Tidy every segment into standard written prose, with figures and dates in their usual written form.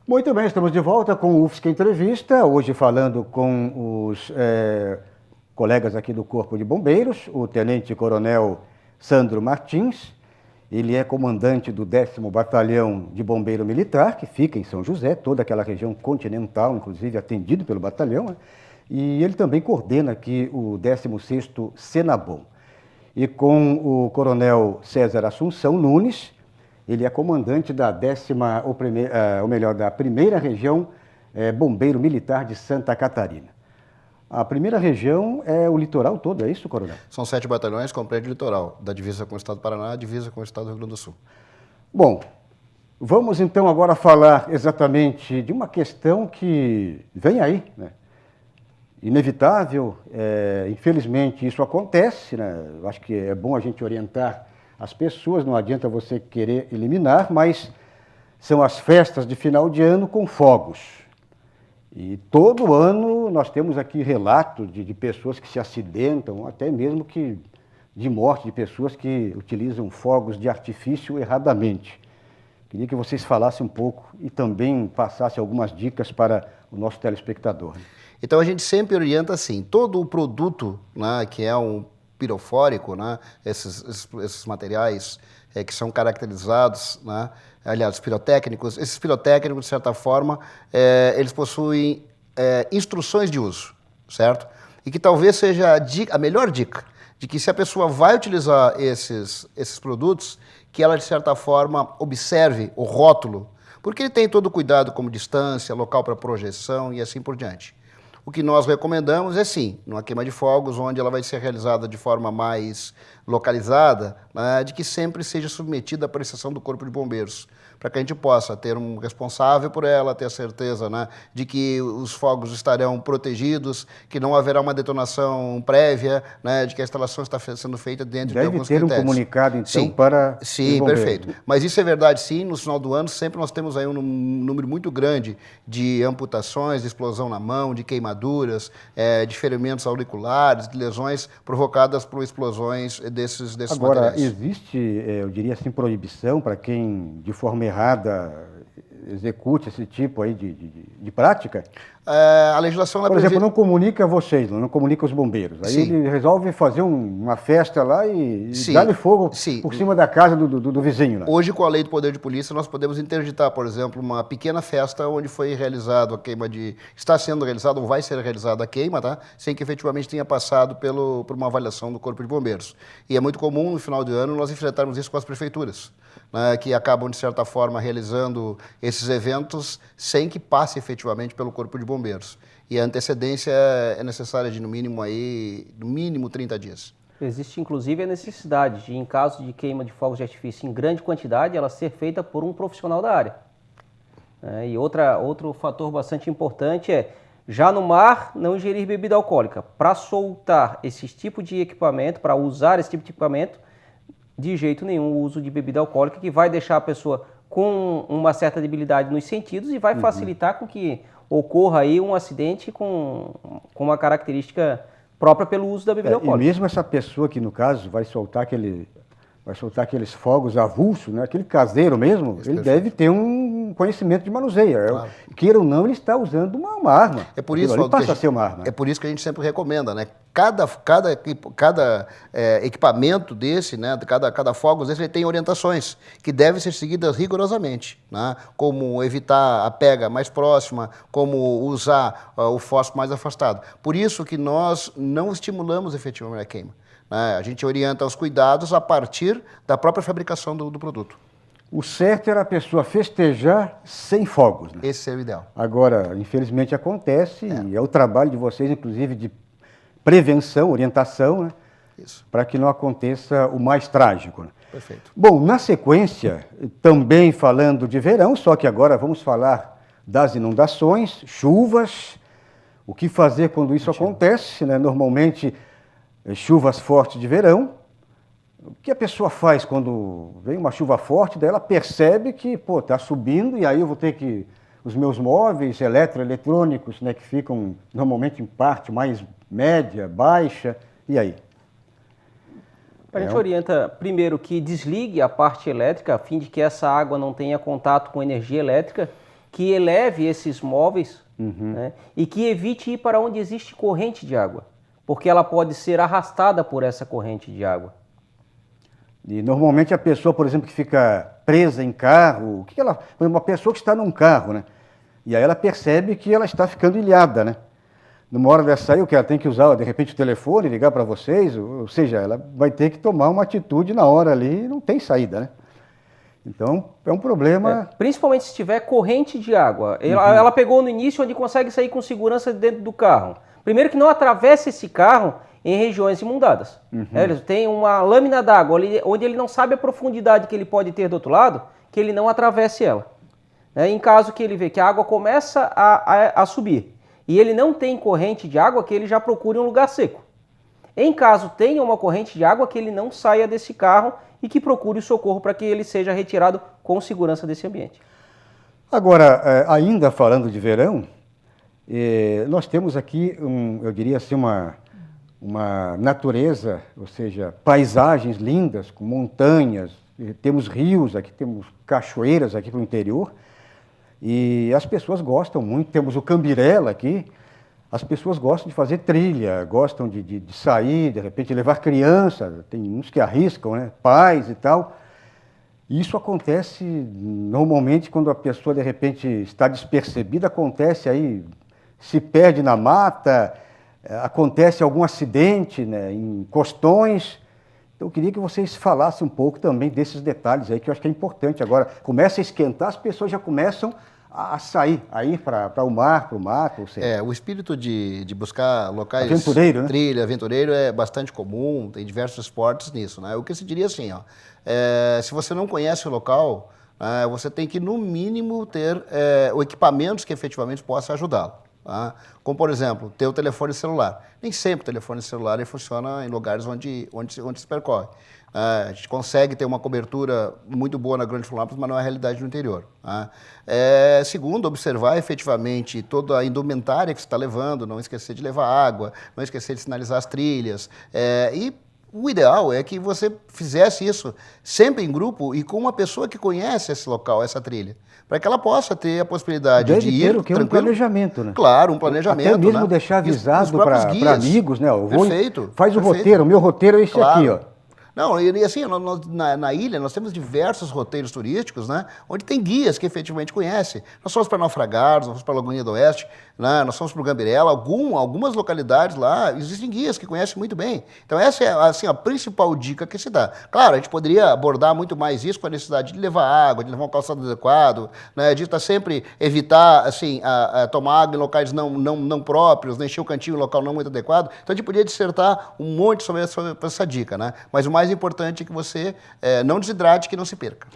Muito bem, estamos de volta com o UFSC Entrevista, hoje falando com os colegas aqui do Corpo de Bombeiros, o Tenente Coronel Sandro Martins. Ele é comandante do 10º Batalhão de Bombeiro Militar, que fica em São José, toda aquela região continental, inclusive atendido pelo batalhão, né? E ele também coordena aqui o 16º Senabom. E com o Coronel César Assunção Nunes, ele é comandante da da primeira região Bombeiro Militar de Santa Catarina. A primeira região é o litoral todo, é isso, Coronel? São 7 batalhões, compreende o litoral, da divisa com o estado do Paraná, divisa com o estado do Rio Grande do Sul. Bom, vamos então agora falar exatamente de uma questão que vem aí, né? Inevitável, infelizmente isso acontece, né? Eu acho que é bom a gente orientar as pessoas, não adianta você querer eliminar, mas são as festas de final de ano com fogos. E todo ano nós temos aqui relatos de pessoas que se acidentam, até mesmo de morte de pessoas que utilizam fogos de artifício erradamente. Queria que vocês falassem um pouco e também passassem algumas dicas para o nosso telespectador. Então a gente sempre orienta assim, todo o produto, né, que é um pirofórico, né, esses materiais que são caracterizados, né, aliás, pirotécnicos, esses pirotécnicos, de certa forma, eles possuem instruções de uso, certo? E que talvez seja a melhor dica de que se a pessoa vai utilizar esses produtos, que ela, de certa forma, observe o rótulo, porque ele tem todo o cuidado como distância, local para projeção e assim por diante. O que nós recomendamos é sim, numa queima de fogos, onde ela vai ser realizada de forma mais localizada, né, de que sempre seja submetida à prestação do Corpo de Bombeiros, para que a gente possa ter um responsável por ela, ter a certeza, né, de que os fogos estarão protegidos, que não haverá uma detonação prévia, né, de que a instalação está sendo feita dentro de alguns critérios. Deve ter um comunicado, então, sim, para sim, perfeito. Mas isso é verdade, sim. No final do ano, sempre nós temos aí um número muito grande de amputações, de explosão na mão, de queimaduras, de ferimentos auriculares, de lesões provocadas por explosões desses Agora, materiais. existe, eu diria assim, proibição para quem, de forma errada, execute esse tipo aí de prática? A legislação... Por exemplo, não comunica vocês, não comunica os bombeiros. Aí Sim. ele resolve fazer uma festa lá e Sim. dá-lhe fogo Sim. por cima da casa do vizinho. Né? Hoje, com a lei do poder de polícia, nós podemos interditar, por exemplo, uma pequena festa onde foi realizado a queima está sendo realizada ou vai ser realizada a queima, tá? Sem que efetivamente tenha passado por uma avaliação do Corpo de Bombeiros. E é muito comum, no final do ano, nós enfrentarmos isso com as prefeituras, né, que acabam, de certa forma, realizando esses eventos sem que passe efetivamente pelo Corpo de Bombeiros. E a antecedência é necessária de, no mínimo 30 dias. Existe, inclusive, a necessidade de, em caso de queima de fogos de artifício em grande quantidade, ela ser feita por um profissional da área. E outro fator bastante importante é, já no mar, não ingerir bebida alcoólica. Para soltar esse tipo de equipamento, para usar esse tipo de equipamento, de jeito nenhum o uso de bebida alcoólica, que vai deixar a pessoa com uma certa debilidade nos sentidos e vai facilitar com que ocorra aí um acidente com uma característica própria pelo uso da bebida alcoólica. E mesmo essa pessoa que, no caso, vai soltar aqueles fogos avulsos, né? Aquele caseiro mesmo, ele deve ter um conhecimento de manuseio. Claro. Queira ou não, ele está usando uma arma. É por isso, ele passa a ser uma arma. É por isso que a gente sempre recomenda, né? Cada equipamento desse, né? Cada fogos desse, ele tem orientações que devem ser seguidas rigorosamente, né? Como evitar a pega mais próxima, como usar o fósforo mais afastado. Por isso que nós não estimulamos efetivamente a queima. A gente orienta os cuidados a partir da própria fabricação do produto. O certo era a pessoa festejar sem fogos. Né? Esse é o ideal. Agora, infelizmente acontece, e é o trabalho de vocês, inclusive, de prevenção, orientação, né? Para que não aconteça o mais trágico. Né? Perfeito. Bom, na sequência, também falando de verão, só que agora vamos falar das inundações, chuvas, o que fazer quando isso acontece, né? Normalmente, chuvas fortes de verão. O que a pessoa faz quando vem uma chuva forte, daí ela percebe que, está subindo e aí eu vou ter que... Os meus móveis eletroeletrônicos, né, que ficam normalmente em parte mais média, baixa, e aí? A gente orienta, primeiro, que desligue a parte elétrica, a fim de que essa água não tenha contato com energia elétrica, que eleve esses móveis, né, e que evite ir para onde existe corrente de água, porque ela pode ser arrastada por essa corrente de água. E normalmente a pessoa, por exemplo, que fica presa em carro, por exemplo, uma pessoa que está num carro, né? E aí ela percebe que ela está ficando ilhada, né? Numa hora dessa aí, o que ela tem que usar, de repente, o telefone, ligar para vocês, ou seja, ela vai ter que tomar uma atitude na hora ali, não tem saída, né? Então, é um problema... Principalmente se tiver corrente de água. Ela pegou no início onde consegue sair com segurança dentro do carro. Primeiro que não atravesse esse carro em regiões inundadas. Ele tem uma lâmina d'água onde ele não sabe a profundidade que ele pode ter do outro lado, que ele não atravesse ela. Em caso que ele vê que a água começa a subir e ele não tem corrente de água, que ele já procure um lugar seco. Em caso tenha uma corrente de água, que ele não saia desse carro e que procure o socorro para que ele seja retirado com segurança desse ambiente. Agora, ainda falando de verão, nós temos aqui, eu diria assim, uma natureza, ou seja, paisagens lindas, com montanhas, temos rios aqui, temos cachoeiras aqui para o interior, e as pessoas gostam muito, temos o Cambirela aqui, as pessoas gostam de fazer trilha, gostam de sair, de repente levar criança, tem uns que arriscam, né, pais e tal. Isso acontece normalmente quando a pessoa de repente está despercebida, acontece aí, se perde na mata, acontece algum acidente, né, em costões. Então eu queria que vocês falassem um pouco também desses detalhes aí, que eu acho que é importante. Agora, começa a esquentar, as pessoas já começam a sair, a ir para o mar, para o mato. Ou seja, o espírito de buscar locais... Aventureiro, né? Trilha, aventureiro é bastante comum, tem diversos esportes nisso, né? O que se diria assim, ó, se você não conhece o local, você tem que, no mínimo, ter o equipamentos que efetivamente possa ajudá-lo. Tá? Como, por exemplo, ter o telefone celular. Nem sempre o telefone celular ele funciona em lugares onde se percorre. A gente consegue ter uma cobertura muito boa na Grande Florianópolis, mas não é a realidade no interior. Tá? Segundo, observar efetivamente toda a indumentária que você está levando, não esquecer de levar água, não esquecer de sinalizar as trilhas. E o ideal é que você fizesse isso sempre em grupo e com uma pessoa que conhece esse local, essa trilha, para que ela possa ter a possibilidade de ir tranquilo. Um planejamento, né? Claro, um planejamento. Até mesmo né? deixar avisado para amigos, né? Perfeito. Faz o roteiro, o meu roteiro é esse aqui, ó. Não, e assim, na ilha nós temos diversos roteiros turísticos, né, onde tem guias que efetivamente conhecem. Nós fomos para Naufragados, nós fomos para a Lagoinha do Oeste, né, nós fomos para o Gambirela, algumas localidades lá, existem guias que conhecem muito bem. Então essa é assim, a principal dica que se dá. Claro, a gente poderia abordar muito mais isso com a necessidade de levar água, de levar um calçado adequado, né, de estar sempre evitar assim, tomar água em locais não próprios, né, encher o cantinho em local não muito adequado. Então a gente podia dissertar um monte sobre essa dica, né? Mas o mais importante é que você não desidrate, que não se perca.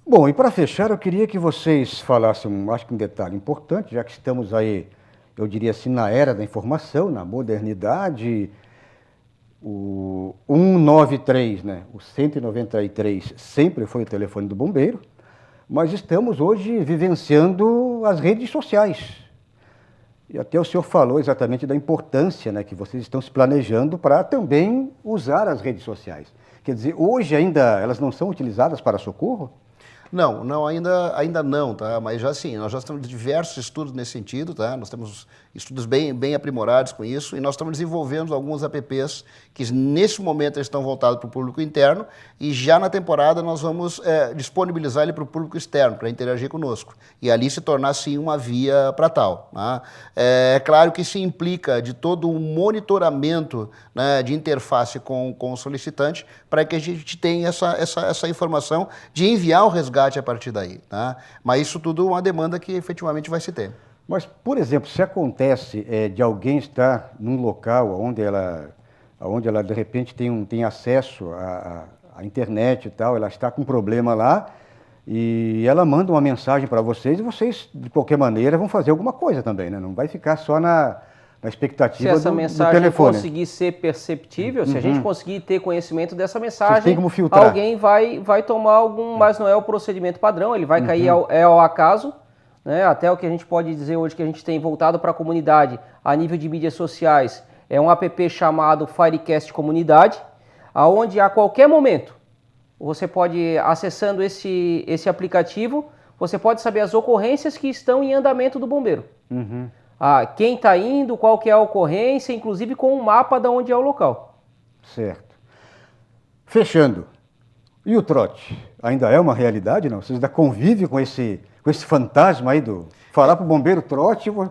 Bom, e para fechar, eu queria que vocês falassem, acho que um detalhe importante, já que estamos aí, eu diria assim, na era da informação, na modernidade, o 193, né, o 193 sempre foi o telefone do bombeiro, mas estamos hoje vivenciando as redes sociais. E até o senhor falou exatamente da importância, né, que vocês estão se planejando para também usar as redes sociais. Quer dizer, hoje ainda elas não são utilizadas para socorro? Não, ainda não, tá? Mas já sim, nós já temos diversos estudos nesse sentido, tá? Nós temos estudos bem aprimorados com isso e nós estamos desenvolvendo alguns apps que nesse momento eles estão voltados para o público interno e já na temporada nós vamos disponibilizar ele para o público externo, para interagir conosco e ali se tornar sim uma via para tal. Tá? É claro que isso implica de todo um monitoramento, né, de interface com o solicitante para que a gente tenha essa informação de enviar o resgate a partir daí. Tá? Mas isso tudo é uma demanda que efetivamente vai se ter. Mas, por exemplo, se acontece de alguém estar num local onde ela de repente tem acesso à internet e tal, ela está com um problema lá e ela manda uma mensagem para vocês e vocês, de qualquer maneira, vão fazer alguma coisa também, né? Não vai ficar só na expectativa do telefone. Se essa mensagem conseguir ser perceptível, se a gente conseguir ter conhecimento dessa mensagem, tem como filtrar. Alguém vai tomar algum, mas não é o procedimento padrão, ele vai cair ao acaso. Né? Até o que a gente pode dizer hoje que a gente tem voltado para a comunidade a nível de mídias sociais é um app chamado Firecast Comunidade, onde a qualquer momento você pode, acessando esse aplicativo, você pode saber as ocorrências que estão em andamento do bombeiro. Quem está indo, qual que é a ocorrência, inclusive com um mapa de onde é o local. Certo. Fechando. E o trote? Ainda é uma realidade, não? Vocês ainda convivem com esse fantasma aí do... Falar para o bombeiro trote, o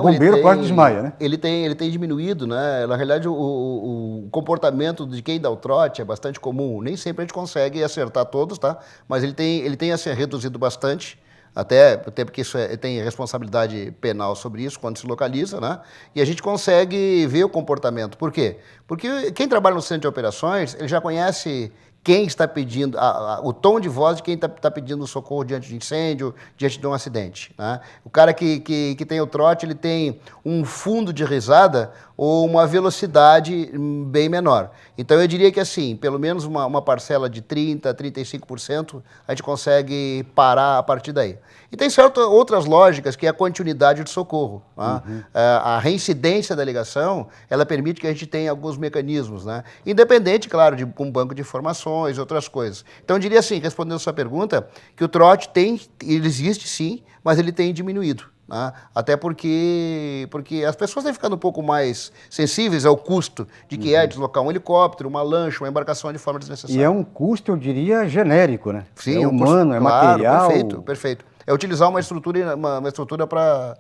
bombeiro quase desmaia, né? Ele tem diminuído, né? Na realidade, o comportamento de quem dá o trote é bastante comum. Nem sempre a gente consegue acertar todos, tá? Mas ele tem assim, reduzido bastante. Até porque isso tem responsabilidade penal sobre isso, quando se localiza, né? E a gente consegue ver o comportamento. Por quê? Porque quem trabalha no centro de operações, ele já conhece quem está pedindo, o tom de voz de quem está pedindo socorro diante de incêndio, diante de um acidente, né? O cara que tem o trote, ele tem um fundo de risada ou uma velocidade bem menor. Então eu diria que assim, pelo menos uma parcela de 30%, 35%, a gente consegue parar a partir daí. E tem certas outras lógicas, que é a continuidade de socorro, né? A reincidência da ligação, ela permite que a gente tenha alguns mecanismos, né? Independente, claro, de um banco de informações, outras coisas. Então eu diria assim, respondendo a sua pergunta, que o trote ele existe sim, mas ele tem diminuído. Né? Até porque as pessoas têm ficado um pouco mais sensíveis ao custo de que é deslocar um helicóptero, uma lancha, uma embarcação de forma desnecessária. E é um custo, eu diria, genérico, né? Sim, é humano, é material. Perfeito. É utilizar uma estrutura para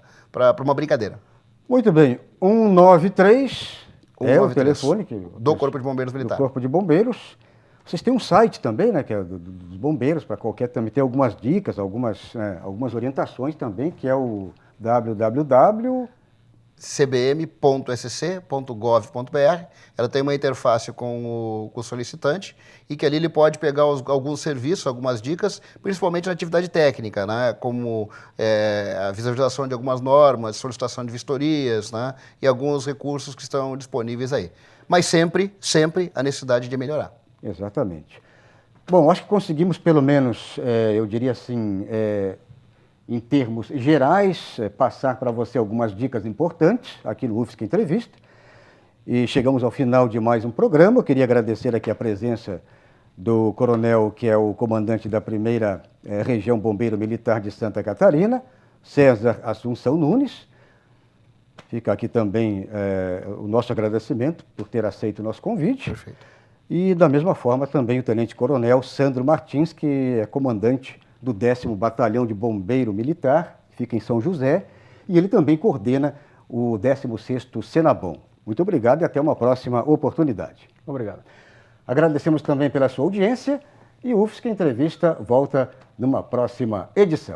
uma brincadeira. Muito bem. 193 é o telefone do Corpo de Bombeiros Militar. Do Corpo de Bombeiros. Vocês têm um site também, né, que é dos bombeiros, para qualquer também. Tem algumas dicas, algumas orientações também, que é o cbm.sc.gov.br. Ela tem uma interface com o solicitante e que ali ele pode pegar alguns serviços, algumas dicas, principalmente na atividade técnica, né, como a visualização de algumas normas, solicitação de vistorias, né, e alguns recursos que estão disponíveis aí. Mas sempre a necessidade de melhorar. Exatamente. Bom, acho que conseguimos pelo menos, eu diria assim, em termos gerais, passar para você algumas dicas importantes aqui no UFSC Entrevista. E chegamos ao final de mais um programa. Eu queria agradecer aqui a presença do coronel, que é o comandante da 1ª Região Bombeiro Militar de Santa Catarina, César Assunção Nunes. Fica aqui também o nosso agradecimento por ter aceito o nosso convite. Perfeito. E, da mesma forma, também o tenente-coronel Sandro Martins, que é comandante do 10º Batalhão de Bombeiro Militar, fica em São José, e ele também coordena o 16º Senabom. Muito obrigado e até uma próxima oportunidade. Obrigado. Agradecemos também pela sua audiência e o UFSC Entrevista volta numa próxima edição.